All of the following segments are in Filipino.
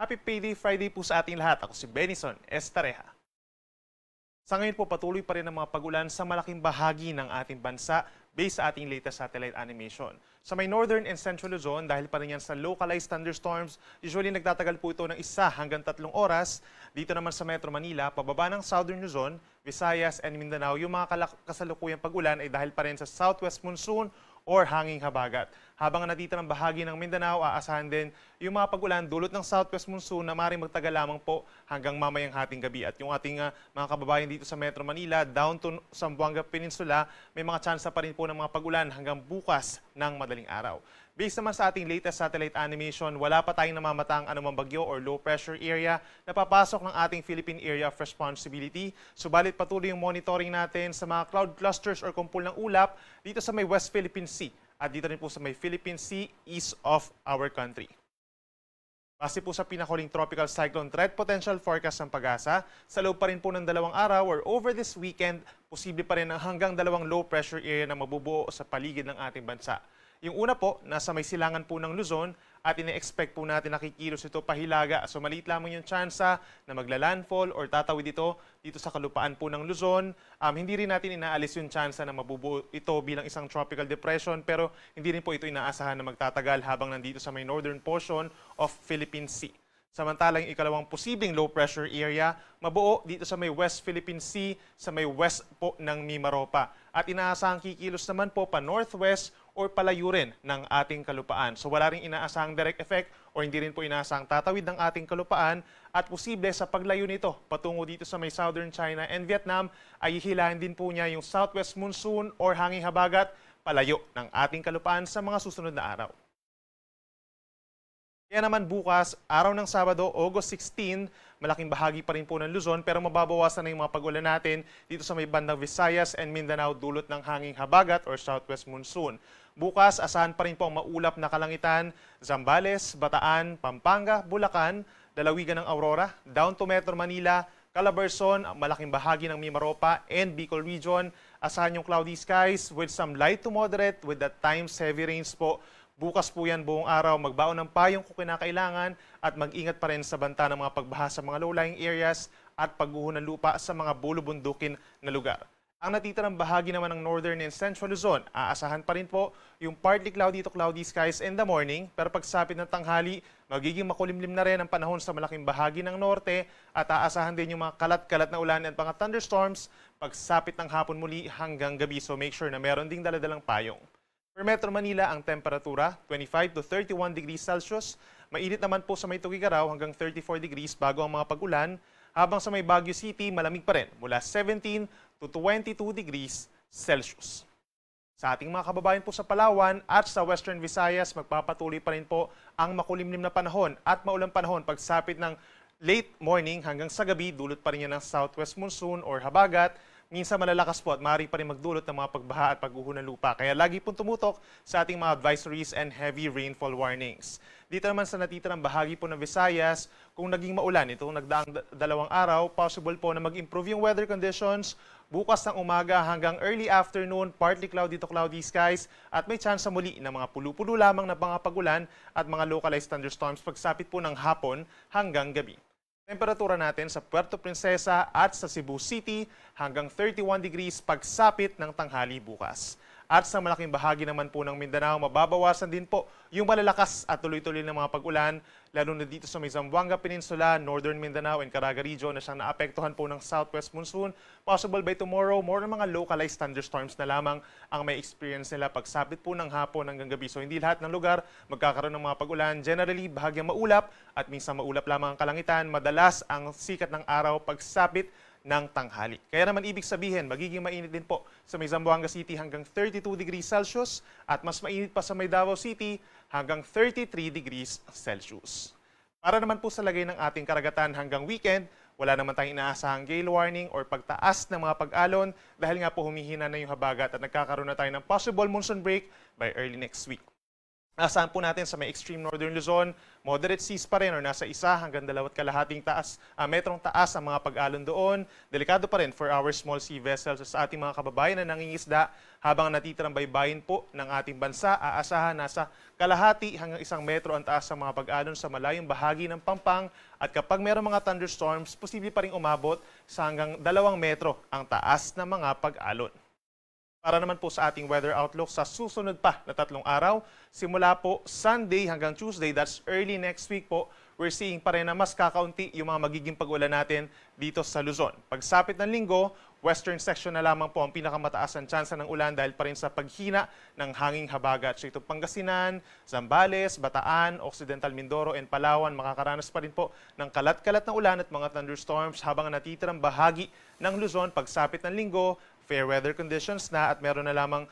Happy Payday Friday po sa ating lahat. Ako si Benison Estareja. Sa ngayon po patuloy pa rin ang mga pag-ulan sa malaking bahagi ng ating bansa based sa ating latest satellite animation. Sa may northern and central Luzon, dahil pa rin yan sa localized thunderstorms, usually nagtatagal po ito ng 1 hanggang 3 oras. Dito naman sa Metro Manila, pababa ng southern Luzon, Visayas and Mindanao, yung mga kasalukuyang pag-ulan ay dahil pa rin sa southwest monsoon or hanging habagat. Habang natitirang bahagi ng Mindanao, aasahan din yung mga pag-ulan dulot ng southwest monsoon na maaaring magtagal lamang po hanggang mamayang hating gabi. At yung ating mga kababayan dito sa Metro Manila, down to Zamboanga Peninsula, may mga tsansa pa rin po ng mga pag-ulan hanggang bukas ng madaling araw. Based naman sa ating latest satellite animation, wala pa tayong namamatang anumang bagyo or low pressure area na papasok ng ating Philippine Area of Responsibility. Subalit patuloy yung monitoring natin sa mga cloud clusters or kumpul ng ulap dito sa may West Philippine Sea at dito rin po sa may Philippine Sea east of our country. Base po sa pinakuling tropical cyclone threat potential forecast ng PAGASA, sa loob pa rin po ng 2 araw or over this weekend, posible pa rin ang hanggang 2 low pressure area na mabubuo sa paligid ng ating bansa. Yung una po, nasa may silangan po ng Luzon at ine-expect po natin nakikilos ito pahilaga. So maliit lamang yung tsansa na magla-landfall or tatawid ito dito sa kalupaan po ng Luzon. Hindi rin natin inaalis yung tsansa na mabubuo ito bilang isang tropical depression pero hindi rin po ito inaasahan na magtatagal habang nandito sa may northern portion of Philippine Sea. Samantalang ikalawang posibleng low pressure area, mabuo dito sa may West Philippine Sea, sa may west po ng Mimaropa. At inaasahang kikilos naman po pa northwest or palayo rin ng ating kalupaan. So wala rin inaasahang direct effect o hindi rin po inaasahang tatawid ng ating kalupaan at posible sa paglayo nito patungo dito sa may southern China and Vietnam ay hihilahin din po niya yung southwest monsoon or hanging habagat palayo ng ating kalupaan sa mga susunod na araw. Kaya naman bukas, araw ng Sabado, August 16, malaking bahagi pa rin po ng Luzon pero mababawasan na yung mga pag-ulan natin dito sa may bandang Visayas and Mindanao dulot ng hanging habagat or southwest monsoon. Bukas, asahan pa rin po ang maulap na kalangitan, Zambales, Bataan, Pampanga, Bulacan, lalawigan ng Aurora, down to Metro Manila, Calabarzon, malaking bahagi ng Mimaropa and Bicol Region. Asahan yung cloudy skies with some light to moderate with at times heavy rains po. Bukas po yan buong araw, magbaon ng payong kung kinakailangan at mag-ingat pa rin sa banta ng mga pagbaha sa mga low-lying areas at pagguho ng lupa sa mga bulubundukin na lugar. Ang natitirang bahagi naman ng northern and central Luzon, aasahan pa rin po yung partly cloudy to cloudy skies in the morning pero pagsapit ng tanghali, magiging makulimlim na rin ang panahon sa malaking bahagi ng norte at aasahan din yung mga kalat-kalat na ulan at mga thunderstorms pagsapit ng hapon muli hanggang gabi. So make sure na meron ding daladalang payong. For Metro Manila, ang temperatura 25 to 31 degrees Celsius. Mainit naman po sa may Tugigaraw hanggang 34 degrees bago ang mga pag-ulan. Habang sa may Baguio City, malamig pa rin mula 17 to 22 degrees Celsius. Sa ating mga kababayan po sa Palawan at sa Western Visayas, magpapatuloy pa rin po ang makulimlim na panahon at maulang panahon pagsapit ng late morning hanggang sa gabi. Dulot pa rin yan ng southwest monsoon or habagat. Minsan malalakas po at maaari pa rin magdulot ng mga pagbaha at pagguho ng lupa. Kaya lagi pong tumutok sa ating mga advisories and heavy rainfall warnings. Dito naman sa natitirang bahagi po ng Visayas, kung naging maulan itong nagdaang 2 araw, possible po na mag-improve yung weather conditions. Bukas ng umaga hanggang early afternoon, partly cloudy to cloudy skies at may chance muli ng mga pulu-pulo lamang na mga pag-ulan at mga localized thunderstorms pagsapit po ng hapon hanggang gabi. Temperatura natin sa Puerto Princesa at sa Cebu City hanggang 31 degrees pagsapit ng tanghali bukas. At sa malaking bahagi naman po ng Mindanao, mababawasan din po yung malalakas at tuloy-tuloy ng mga pag-ulan, lalo na dito sa may Zamboanga Peninsula, Northern Mindanao and Caraga Region na siyang naapektuhan po ng southwest monsoon. Possible by tomorrow, more ng mga localized thunderstorms na lamang ang may experience nila pagsapit po ng hapon hanggang gabi. So hindi lahat ng lugar magkakaroon ng mga pag-ulan. Generally, bahagyang maulap at minsan maulap lamang ang kalangitan. Madalas ang sikat ng araw pagsapit ng tanghali. Kaya naman ibig sabihin, magiging mainit din po sa may Zamboanga City hanggang 32 degrees Celsius at mas mainit pa sa may Davao City hanggang 33 degrees Celsius. Para naman po sa lagay ng ating karagatan hanggang weekend, wala naman tayong inaasahang gale warning or pagtaas ng mga pag-alon dahil nga po humihina na yung habagat at nagkakaroon na tayo ng possible monsoon break by early next week. Asahan po natin sa may extreme northern Luzon, moderate seas pa rin or nasa 1 hanggang 2.5 metrong taas ang mga pag-alon doon. Delikado pa rin for our small sea vessels sa ating mga kababayan na nangingisda habang natitirang baybayin po ng ating bansa. Aasahan nasa 0.5 hanggang 1 metro ang taas ang mga pag-alon sa malayong bahagi ng Pampang at kapag mayroong mga thunderstorms, posible pa rin umabot sa hanggang 2 metro ang taas ng mga pag-alon. Para naman po sa ating weather outlook sa susunod pa na 3 araw, simula po Sunday hanggang Tuesday, that's early next week po, we're seeing pa rin na mas kakaunti yung mga magiging pag-ulan natin dito sa Luzon. Pagsapit ng linggo, western section na lamang po ang pinakamataas ang tsansa ng ulan dahil pa rin sa paghina ng hanging habagat. So ito Pangasinan, Zambales, Bataan, Occidental Mindoro, and Palawan, makakaranas pa rin po ng kalat-kalat na ulan at mga thunderstorms habang natitirang bahagi ng Luzon pagsapit ng linggo, fair weather conditions na at meron na lamang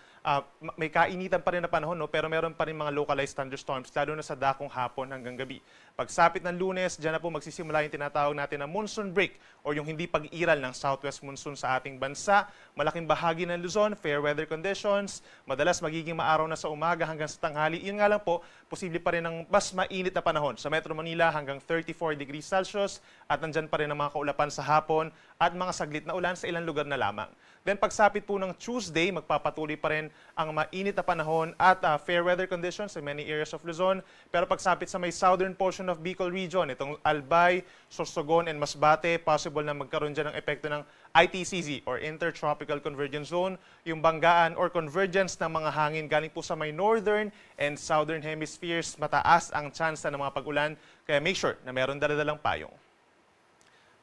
may kainitan pa rin na panahon, no? Pero meron pa rin mga localized thunderstorms lalo na sa dakong hapon hanggang gabi. Pagsapit ng Lunes, dyan na po magsisimula yung tinatawag natin na monsoon break o yung hindi pag-iral ng southwest monsoon sa ating bansa. Malaking bahagi ng Luzon, fair weather conditions, madalas magiging maaraw na sa umaga hanggang sa tanghali. Yun nga lang po, posible pa rin ng mas mainit na panahon. Sa Metro Manila hanggang 34 degrees Celsius at nandyan pa rin ang mga kaulapan sa hapon at mga saglit na ulan sa ilang lugar na lamang. Then pagsapit po ng Tuesday, magpapatuloy pa rin ang mainit na panahon at fair weather conditions in many areas of Luzon. Pero pagsapit sa may southern portion of Bicol region, itong Albay, Sorsogon, and Masbate, possible na magkaroon dyan ng epekto ng ITCZ or Intertropical Convergence Zone, yung banggaan or convergence ng mga hangin galing po sa may northern and southern hemispheres. Mataas ang tsansa ng mga pag-ulan, kaya make sure na meron daladalang payong.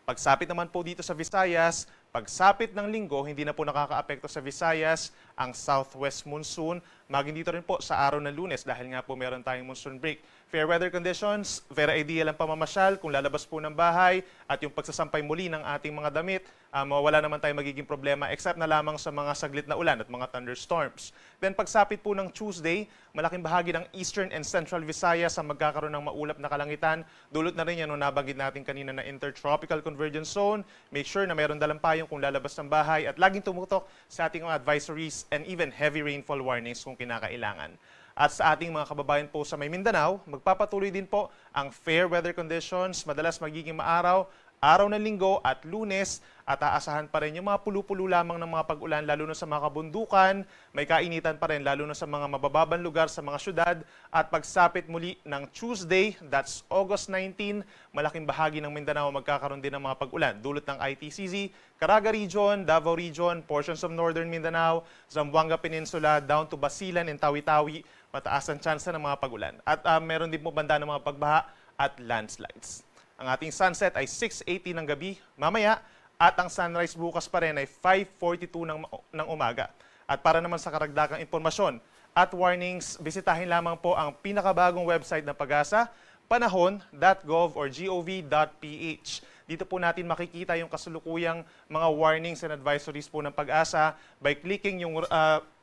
Pagsapit naman po dito sa Visayas, pagsapit ng linggo, hindi na po nakakaapekto sa Visayas ang southwest monsoon. Maging dito rin po sa araw ng Lunes dahil nga po meron tayong monsoon break. Fair weather conditions, very ideal ang pamamasyal kung lalabas po ng bahay at yung pagsasampay muli ng ating mga damit, wala naman tayong magiging problema except na lamang sa mga saglit na ulan at mga thunderstorms. Then pagsapit po ng Tuesday, malaking bahagi ng eastern and central Visayas ang magkakaroon ng maulap na kalangitan. Dulot na rin yan nung nabanggit natin kanina na Intertropical Convergence Zone. Make sure na meron dalang payong kung lalabas ng bahay at laging tumutok sa ating mga advisories and even heavy rainfall warnings kung kinakailangan. At sa ating mga kababayan po sa may Mindanao, magpapatuloy din po ang fair weather conditions, madalas magiging maaraw, araw ng linggo at Lunes at aasahan pa rin yung mga pulu-pulo lamang ng mga pag-ulan lalo na sa mga kabundukan, may kainitan pa rin lalo na sa mga mabababang lugar sa mga syudad at pagsapit muli ng Tuesday, that's August 19, malaking bahagi ng Mindanao magkakaroon din ng mga pag-ulan dulot ng ITCZ, Caraga Region, Davao Region, portions of Northern Mindanao, Zamboanga Peninsula, down to Basilan and Tawi-Tawi, mataas ang tsansa ng mga pag-ulan. At meron din po banda ng mga pagbaha at landslides. Ang ating sunset ay 6:80 ng gabi mamaya at ang sunrise bukas pa rin ay 5:42 ng umaga. At para naman sa karagdagang impormasyon at warnings, bisitahin lamang po ang pinakabagong website ng Pag-asa, panahon.gov or gov.ph. Dito po natin makikita yung kasulukuyang mga warnings and advisories po ng Pag-asa by clicking yung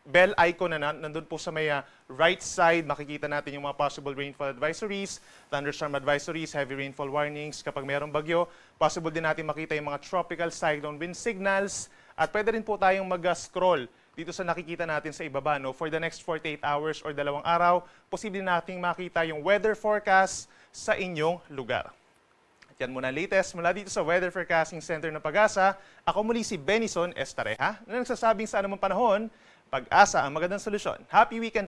bell icon na nandun po sa may right side. Makikita natin yung mga possible rainfall advisories, thunderstorm advisories, heavy rainfall warnings. Kapag mayroong bagyo, possible din natin makita yung mga tropical cyclone wind signals. At pwede rin po tayong mag-scroll dito sa nakikita natin sa ibaba. No? For the next 48 hours or 2 araw, posible nating makita yung weather forecast sa inyong lugar. At yan muna latest mula dito sa Weather Forecasting Center ng Pag-asa. Ako muli si Benison Estareja na nagsasabing sa anumang panahon, Pag-asa ang magandang solusyon. Happy weekend!